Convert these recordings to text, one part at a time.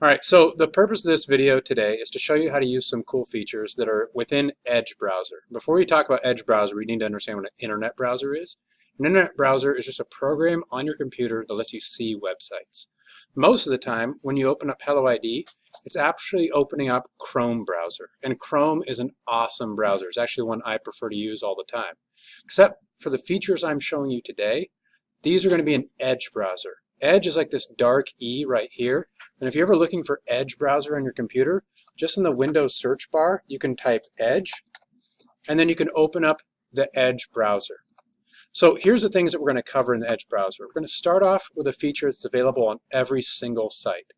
Alright, so the purpose of this video today is to show you how to use some cool features that are within Edge browser. Before we talk about Edge browser, we need to understand what an internet browser is. An internet browser is just a program on your computer that lets you see websites. Most of the time, when you open up Hello ID, it's actually opening up Chrome browser. And Chrome is an awesome browser. It's actually one I prefer to use all the time. Except for the features I'm showing you today, these are going to be an Edge browser. Edge is like this dark E right here. And if you're ever looking for Edge browser on your computer, just in the Windows search bar, you can type Edge, and then you can open up the Edge browser. So here's the things that we're going to cover in the Edge browser. We're going to start off with a feature that's available on every single site,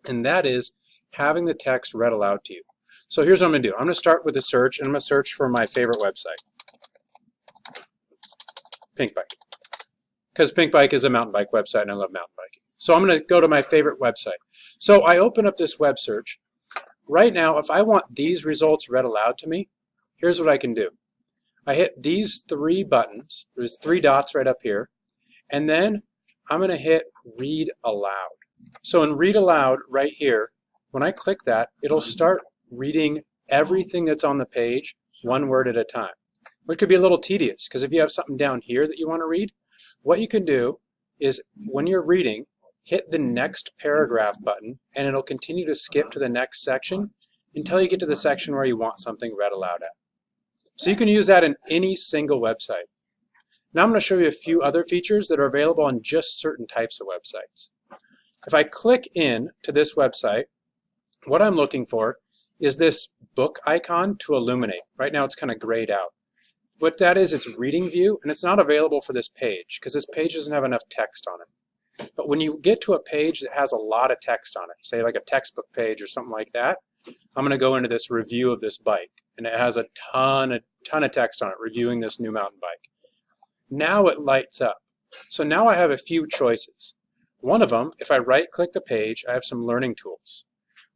and that is having the text read aloud to you. So here's what I'm going to do. I'm going to start with a search, and I'm going to search for my favorite website, Pinkbike, because Pinkbike is a mountain bike website, and I love mountain biking. So I'm going to go to my favorite website. So I open up this web search. Right now, if I want these results read aloud to me, here's what I can do. I hit these three buttons. There's three dots right up here. And then I'm going to hit Read Aloud. So in Read Aloud right here, when I click that, it'll start reading everything that's on the page one word at a time. Which could be a little tedious, because if you have something down here that you want to read, what you can do is when you're reading, hit the next paragraph button, and it'll continue to skip to the next section until you get to the section where you want something read aloud at. So you can use that in any single website. Now I'm going to show you a few other features that are available on just certain types of websites. If I click in to this website, what I'm looking for is this book icon to illuminate. Right now it's kind of grayed out. What that is, it's reading view, and it's not available for this page because this page doesn't have enough text on it. But when you get to a page that has a lot of text on it, say like a textbook page or something like that, I'm going to go into this review of this bike, and it has a ton of text on it reviewing this new mountain bike. Now it lights up. So now I have a few choices. One of them, if I right-click the page, I have some learning tools.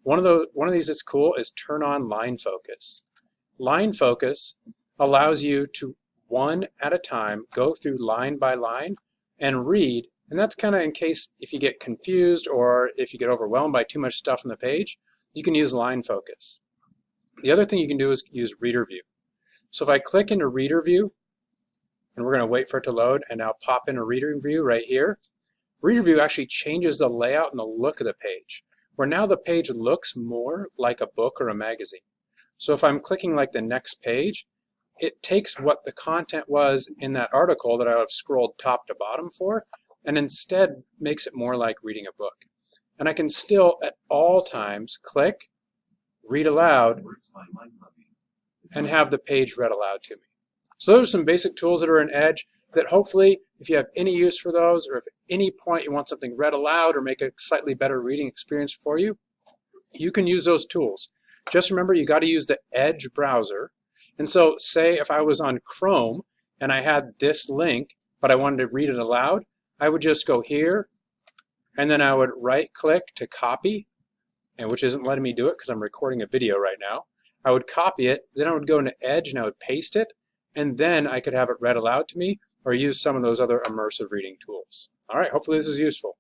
One of these that's cool is turn on line focus. Line focus allows you to, one at a time, go through line by line and read. And that's kind of in case if you get confused or if you get overwhelmed by too much stuff on the page, you can use line focus. The other thing you can do is use reader view. So if I click into reader view, and we're going to wait for it to load, and now pop into reader view right here, reader view actually changes the layout and the look of the page, where now the page looks more like a book or a magazine. So if I'm clicking like the next page, it takes what the content was in that article that I have scrolled top to bottom for, and instead makes it more like reading a book. And I can still, at all times, click, read aloud, and have the page read aloud to me. So those are some basic tools that are in Edge that hopefully, if you have any use for those, or if at any point you want something read aloud or make a slightly better reading experience for you, you can use those tools. Just remember, you got to use the Edge browser. And so say if I was on Chrome and I had this link, but I wanted to read it aloud, I would just go here, and then I would right-click to copy, and which isn't letting me do it because I'm recording a video right now. I would copy it, then I would go into Edge and I would paste it, and then I could have it read aloud to me or use some of those other immersive reading tools. All right, hopefully this is useful.